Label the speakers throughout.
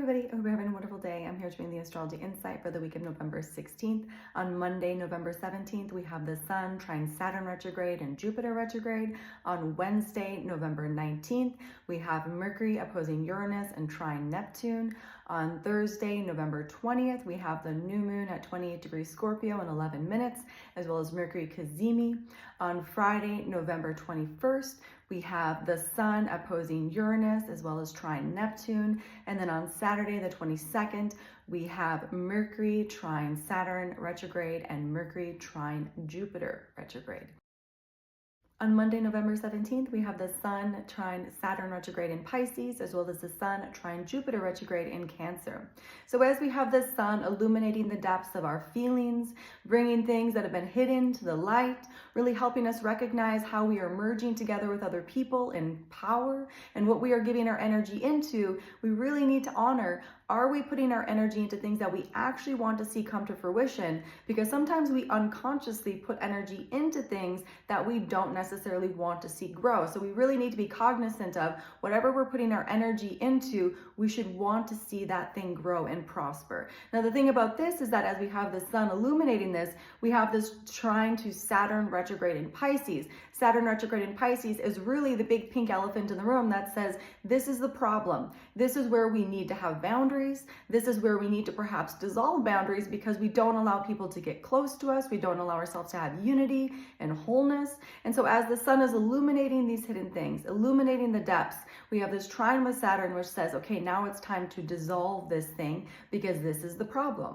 Speaker 1: everybody, I hope you're having a wonderful day. I'm here to bring the Astrology Insight for the week of November 16th. On Monday, November 17th, we have the Sun trine Saturn retrograde and Jupiter retrograde. On Wednesday, November 19th, we have Mercury opposing Uranus and trine Neptune. On Thursday, November 20th, we have the new moon at 28 degrees Scorpio in 11 minutes, as well as Mercury cazimi. On Friday, November 21st, we have the Sun opposing Uranus as well as trine Neptune. And then on Saturday, the 22nd, we have Mercury trine Saturn retrograde and Mercury trine Jupiter retrograde. On Monday, November 17th, we have the Sun trine Saturn retrograde in Pisces, as well as the Sun trine Jupiter retrograde in Cancer. So as we have the Sun illuminating the depths of our feelings, bringing things that have been hidden to the light, really helping us recognize how we are merging together with other people in power and what we are giving our energy into, we really need to honor, are we putting our energy into things that we actually want to see come to fruition? Because sometimes we unconsciously put energy into things that we don't necessarily want to see grow. So we really need to be cognizant of whatever we're putting our energy into, we should want to see that thing grow and prosper. Now, the thing about this is that as we have the Sun illuminating this, we have this trine to Saturn retrograde in Pisces. Saturn retrograde in Pisces is really the big pink elephant in the room that says, this is the problem. This is where we need to have boundaries. This is where we need to perhaps dissolve boundaries because we don't allow people to get close to us. We don't allow ourselves to have unity and wholeness. And so as the Sun is illuminating these hidden things, illuminating the depths, we have this trine with Saturn, which says, okay, now it's time to dissolve this thing because this is the problem.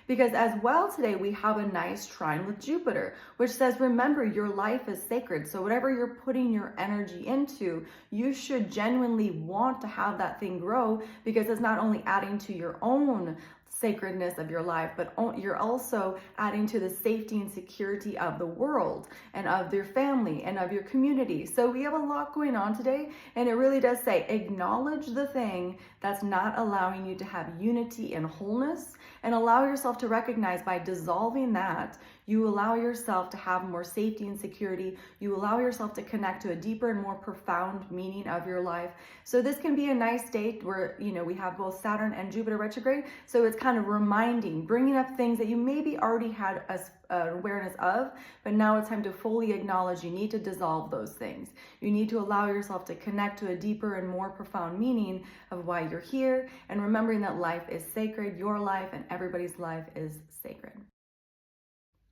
Speaker 1: Because as well today, we have a nice trine with Jupiter, which says, remember, your life is sacred. So whatever you're putting your energy into, you should genuinely want to have that thing grow because it's not only adding to your own sacredness of your life, but you're also adding to the safety and security of the world and of your family and of your community. So we have a lot going on today, and it really does say acknowledge the thing that's not allowing you to have unity and wholeness, and allow yourself to recognize by dissolving that, you allow yourself to have more safety and security. You allow yourself to connect to a deeper and more profound meaning of your life. So this can be a nice date where, we have both Saturn and Jupiter retrograde. So it's kind of reminding, bringing up things that you maybe already had awareness of, but now it's time to fully acknowledge you need to dissolve those things. You need to allow yourself to connect to a deeper and more profound meaning of why you're here, and remembering that life is sacred, your life and everybody's life is sacred.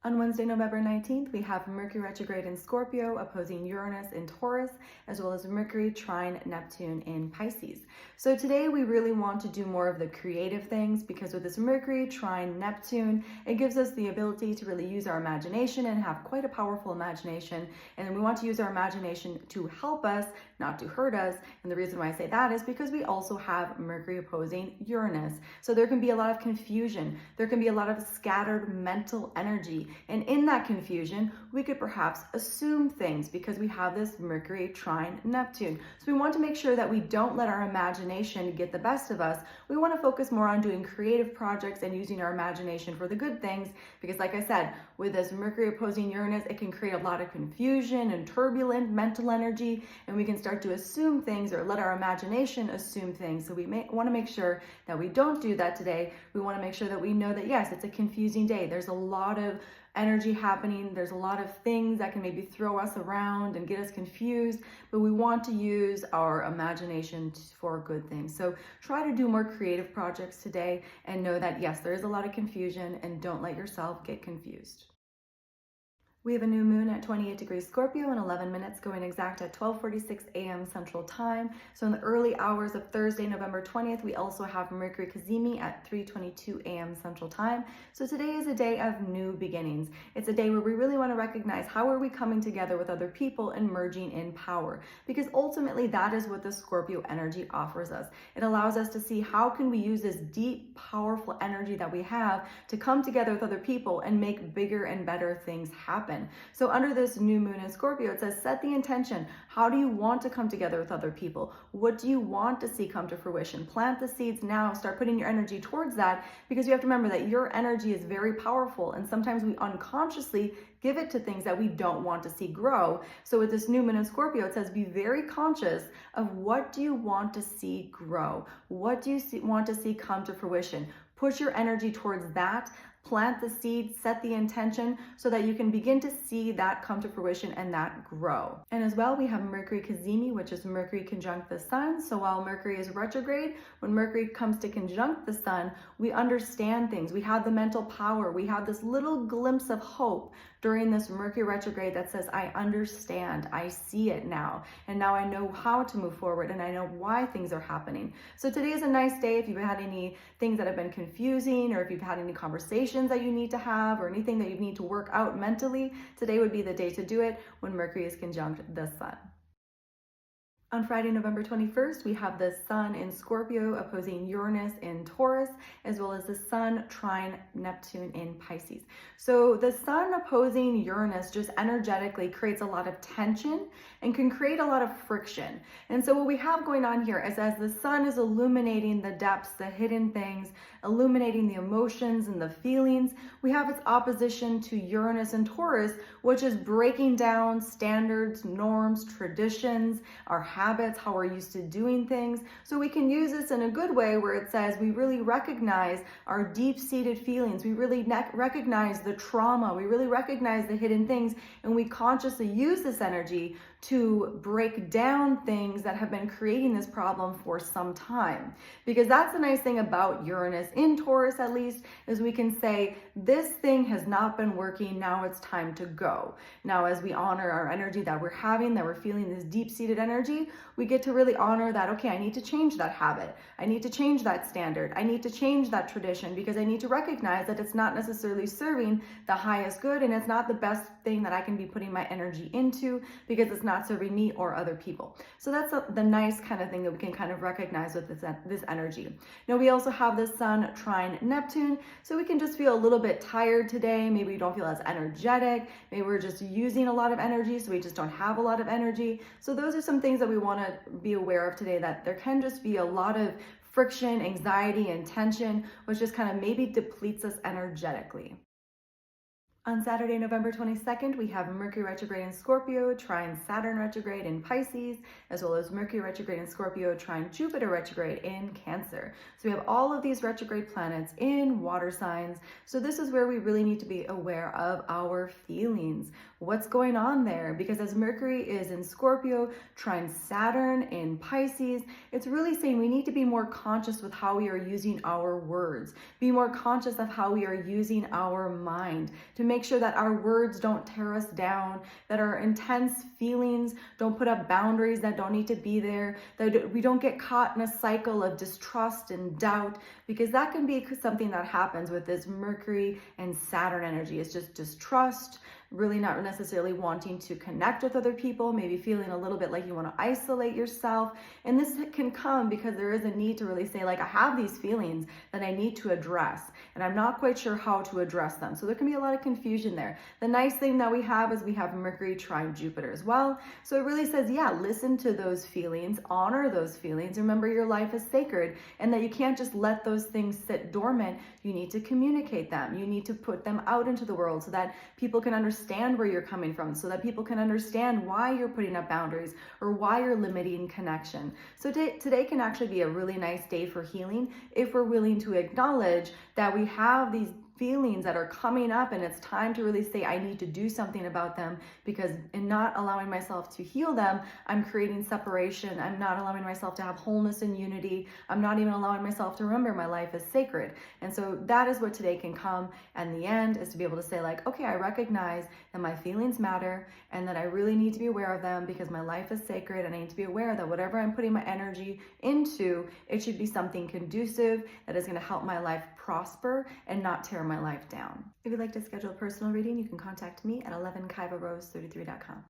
Speaker 1: On Wednesday, November 19th, we have Mercury retrograde in Scorpio opposing Uranus in Taurus, as well as Mercury trine Neptune in Pisces. So today we really want to do more of the creative things because with this Mercury trine Neptune, it gives us the ability to really use our imagination and have quite a powerful imagination. And we want to use our imagination to help us, not to hurt us. And the reason why I say that is because we also have Mercury opposing Uranus. So there can be a lot of confusion. There can be a lot of scattered mental energy. And in that confusion, we could perhaps assume things because we have this Mercury trine Neptune. So we want to make sure that we don't let our imagination get the best of us. We want to focus more on doing creative projects and using our imagination for the good things because, like I said, with this Mercury opposing Uranus, it can create a lot of confusion and turbulent mental energy, and we can start to assume things or let our imagination assume things. So we want to make sure that we don't do that today. We want to make sure that we know that, yes, it's a confusing day. There's a lot of energy happening. There's a lot of things that can maybe throw us around and get us confused, but we want to use our imagination for good things. So try to do more creative projects today and know that, yes, there is a lot of confusion, and don't let yourself get confused. We have a new moon at 28 degrees Scorpio in 11 minutes, going exact at 12:46 a.m. Central Time. So in the early hours of Thursday, November 20th, we also have Mercury cazimi at 3:22 a.m. Central Time. So today is a day of new beginnings. It's a day where we really want to recognize how are we coming together with other people and merging in power, because ultimately that is what the Scorpio energy offers us. It allows us to see how can we use this deep, powerful energy that we have to come together with other people and make bigger and better things happen. So under this new moon in Scorpio, it says, set the intention. How do you want to come together with other people? What do you want to see come to fruition? Plant the seeds now, start putting your energy towards that, because you have to remember that your energy is very powerful, and sometimes we unconsciously give it to things that we don't want to see grow. So with this new moon in Scorpio, it says be very conscious of what do you want to see grow? What do you want to see come to fruition? Put your energy towards that. Plant the seed, set the intention so that you can begin to see that come to fruition and that grow. And as well, we have Mercury Cazimi, which is Mercury conjunct the sun. So while Mercury is retrograde, when Mercury comes to conjunct the sun, we understand things. We have the mental power. We have this little glimpse of hope during this Mercury retrograde that says, I understand, I see it now, and now I know how to move forward, and I know why things are happening. So today is a nice day if you've had any things that have been confusing, or if you've had any conversations that you need to have, or anything that you need to work out mentally, today would be the day to do it when Mercury is conjunct the sun. On Friday, November 21st, we have the sun in Scorpio opposing Uranus in Taurus, as well as the sun trine Neptune in Pisces. So the sun opposing Uranus just energetically creates a lot of tension and can create a lot of friction. And so what we have going on here is, as the sun is illuminating the depths, the hidden things, illuminating the emotions and the feelings, we have its opposition to Uranus and Taurus, which is breaking down standards, norms, traditions, our habits, how we're used to doing things. So we can use this in a good way, where it says we really recognize our deep-seated feelings. We really recognize the trauma. We really recognize the hidden things, and we consciously use this energy to break down things that have been creating this problem for some time. Because that's the nice thing about Uranus in Taurus, at least, is we can say, this thing has not been working, now it's time to go. Now, as we honor our energy that we're having, that we're feeling this deep-seated energy, we get to really honor that, okay, I need to change that habit. I need to change that standard. I need to change that tradition, because I need to recognize that it's not necessarily serving the highest good, and it's not the best thing that I can be putting my energy into, because it's not serving me or other people. So that's the nice kind of thing that we can kind of recognize with this energy. Now, we also have the sun trine Neptune, so we can just feel a little bit tired today. Maybe we don't feel as energetic. Maybe we're just using a lot of energy, so we just don't have a lot of energy. So those are some things that we want to be aware of today, that there can just be a lot of friction, anxiety, and tension, which just kind of maybe depletes us energetically. On Saturday, November 22nd, we have Mercury retrograde in Scorpio, trine Saturn retrograde in Pisces, as well as Mercury retrograde in Scorpio, trine Jupiter retrograde in Cancer. So we have all of these retrograde planets in water signs. So this is where we really need to be aware of our feelings. What's going on there? Because as Mercury is in Scorpio, trine Saturn in Pisces, it's really saying we need to be more conscious with how we are using our words, be more conscious of how we are using our mind, to make sure that our words don't tear us down, that our intense feelings don't put up boundaries that don't need to be there, that we don't get caught in a cycle of distrust and doubt, because that can be something that happens with this Mercury and Saturn energy. It's just distrust, really not necessarily wanting to connect with other people, maybe feeling a little bit like you want to isolate yourself. And this can come because there is a need to really say, like, I have these feelings that I need to address, and I'm not quite sure how to address them. So there can be a lot of confusion there. The nice thing that we have is we have Mercury trine Jupiter as well. So it really says, yeah, listen to those feelings, honor those feelings. Remember, your life is sacred, and that you can't just let those things sit dormant. You need to communicate them. You need to put them out into the world so that people can understand where you're coming from, so that people can understand why you're putting up boundaries or why you're limiting connection. So today can actually be a really nice day for healing if we're willing to acknowledge that we have these feelings that are coming up, and it's time to really say, I need to do something about them, because in not allowing myself to heal them, I'm creating separation. I'm not allowing myself to have wholeness and unity. I'm not even allowing myself to remember my life is sacred. And so that is what today can come. And the end is to be able to say, like, okay, I recognize that my feelings matter, and that I really need to be aware of them, because my life is sacred, and I need to be aware that whatever I'm putting my energy into, it should be something conducive that is going to help my life prosper and not tear my life down. If you'd like to schedule a personal reading, you can contact me at 11kaivarose33.com.